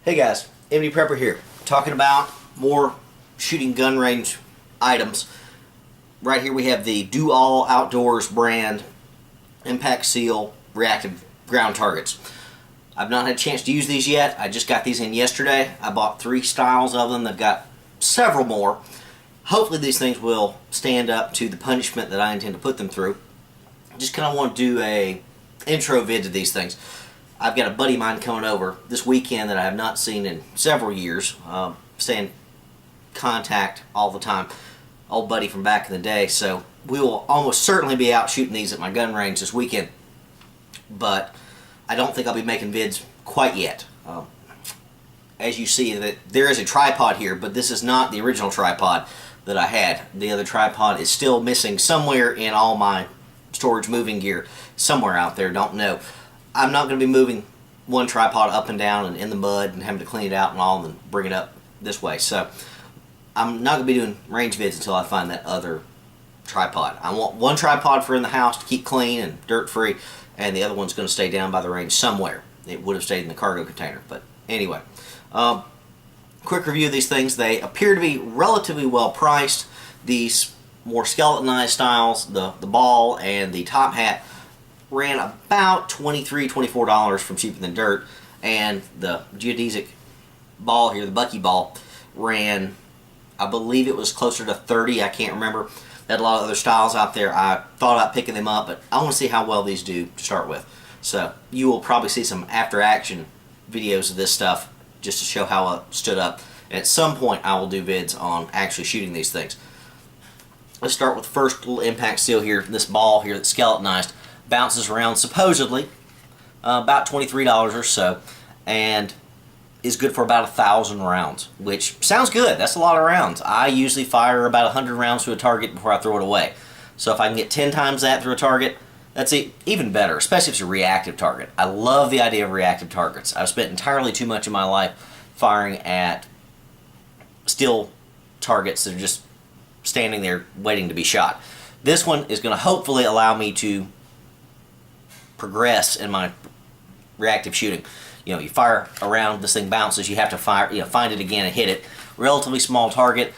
Hey guys, MD Prepper here, talking about more shooting gun range items. Right here we have the Do All Outdoors brand Impact Seal Reactive Ground Targets. I've not had a chance to use these yet. I just got these in yesterday. I bought 3 styles of them. They've got several more. Hopefully these things will stand up to the punishment that I intend to put them through. Just kind of want to do a intro vid to these things. I've got a buddy of mine coming over this weekend that I have not seen in several years. Stay in contact all the time. Old buddy from back in the day. So we will almost certainly be out shooting these at my gun range this weekend. But I don't think I'll be making vids quite yet. As you see, that there is a tripod here, but this is not the original tripod that I had. The other tripod is still missing somewhere in all my storage moving gear. Somewhere out there, don't know. I'm not going to be moving one tripod up and down and in the mud and having to clean it out and all and bring it up this way. So I'm not going to be doing range vids until I find that other tripod. I want one tripod for in the house to keep clean and dirt free, and the other one's going to stay down by the range somewhere. It would have stayed in the cargo container, but anyway. Quick review of these things. They appear to be relatively well priced. These more skeletonized styles, the ball and the top hat, ran about $23, $24 from Cheaper Than Dirt, and the geodesic ball here, the Bucky ball, ran, I believe it was closer to $30. I can't remember. They had a lot of other styles out there. I thought about picking them up, but I want to see how well these do to start with. So you will probably see some after action videos of this stuff just to show how it stood up. And at some point I will do vids on actually shooting these things. Let's start with the first little impact seal here. This ball here that's skeletonized bounces around supposedly about $23 or so, and is good for about 1,000 rounds, which sounds good. That's a lot of rounds. I usually fire about 100 rounds to a target before I throw it away. So if I can get 10 times that through a target, that's even better, especially if it's a reactive target. I love the idea of reactive targets. I've spent entirely too much of my life firing at still targets that are just standing there waiting to be shot. This one is going to hopefully allow me to progress in my reactive shooting. You know, you fire around, this thing bounces, you have to fire, find it again and hit it. Relatively small target,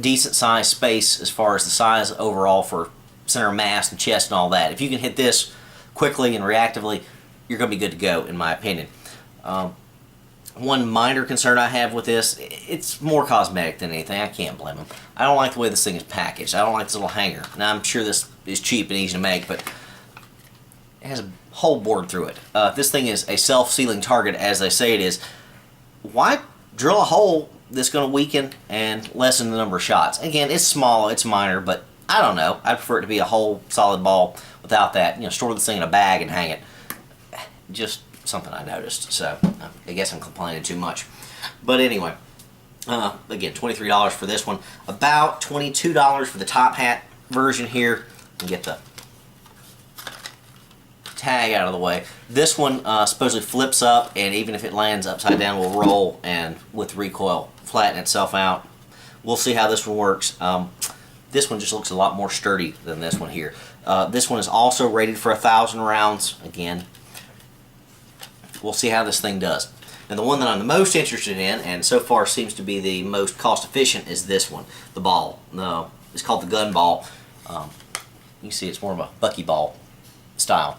decent size space as far as the size overall for center of mass and chest and all that. If you can hit this quickly and reactively, you're going to be good to go, in my opinion. One minor concern I have with this, it's more cosmetic than anything. I can't blame them. I don't like the way this thing is packaged. I don't like this little hanger. Now, I'm sure this is cheap and easy to make, but it has a hole bored through it. If this thing is a self-sealing target, as they say it is, why drill a hole that's going to weaken and lessen the number of shots? Again, it's small, it's minor, but I don't know. I prefer it to be a whole solid ball without that. Store this thing in a bag and hang it. Just something I noticed, so I guess I'm complaining too much. But anyway, again, $23 for this one. About $22 for the top hat version here. And get the tag out of the way. This one supposedly flips up, and even if it lands upside down, will roll and with recoil flatten itself out. We'll see how this one works. This one just looks a lot more sturdy than this one here. This one is also rated for 1,000 rounds. Again, we'll see how this thing does. And the one that I'm the most interested in, and so far seems to be the most cost efficient, is this one, the ball. No, it's called the gun ball. You can see it's more of a Bucky ball style.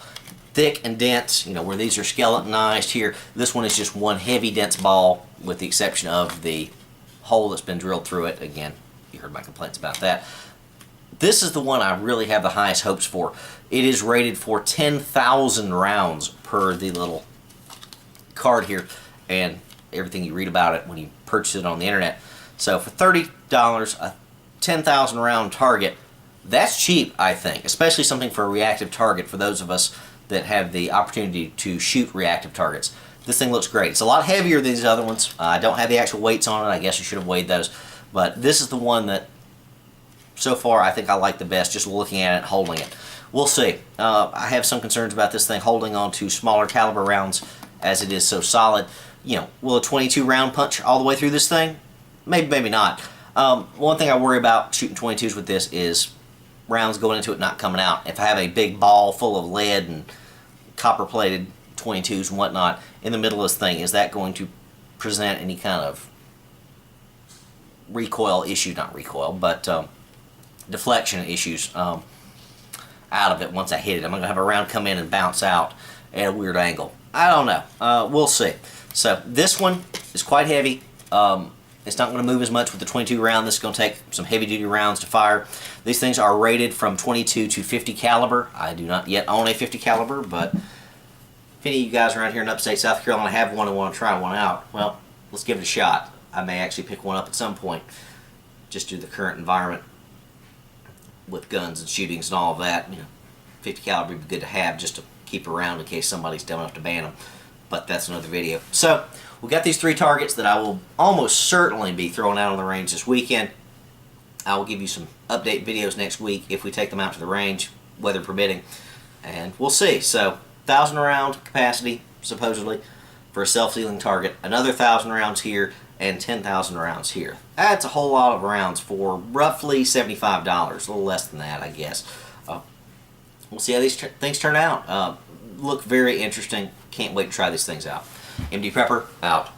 Thick and dense, where these are skeletonized here. This one is just one heavy, dense ball, with the exception of the hole that's been drilled through it. Again, you heard my complaints about that. This is the one I really have the highest hopes for. It is rated for 10,000 rounds per the little card here, and everything you read about it when you purchase it on the internet. So for $30, a 10,000 round target, that's cheap, I think, especially something for a reactive target for those of us that have the opportunity to shoot reactive targets. This thing looks great. It's a lot heavier than these other ones. I don't have the actual weights on it. I guess you should have weighed those. But this is the one that, so far, I think I like the best, just looking at it and holding it. We'll see. I have some concerns about this thing holding on to smaller caliber rounds as it is so solid. Will a 22 round punch all the way through this thing? Maybe, maybe not. One thing I worry about shooting 22s with this is rounds going into it not coming out. If I have a big ball full of lead and copper plated 22s and whatnot in the middle of this thing, is that going to present any kind of recoil issue, not recoil, but deflection issues out of it once I hit it. I'm going to have a round come in and bounce out at a weird angle. I don't know. We'll see. So this one is quite heavy. It's not going to move as much with the 22 round. This is going to take some heavy duty rounds to fire. These things are rated from 22 to 50 caliber. I do not yet own a 50 caliber, but if any of you guys around here in upstate South Carolina have one and want to try one out, well, let's give it a shot. I may actually pick one up at some point, just due to the current environment with guns and shootings and all of that. 50 caliber would be good to have just to keep around in case somebody's dumb enough to ban them. But that's another video. So we got these 3 targets that I will almost certainly be throwing out on the range this weekend. I will give you some update videos next week if we take them out to the range, weather permitting, and we'll see. So 1,000 round capacity supposedly for a self-sealing target, another 1,000 rounds here, and 10,000 rounds here. That's a whole lot of rounds for roughly $75, a little less than that, I guess. We'll see how these things turn out. Look very interesting. Can't wait to try these things out. MD Prepper, out.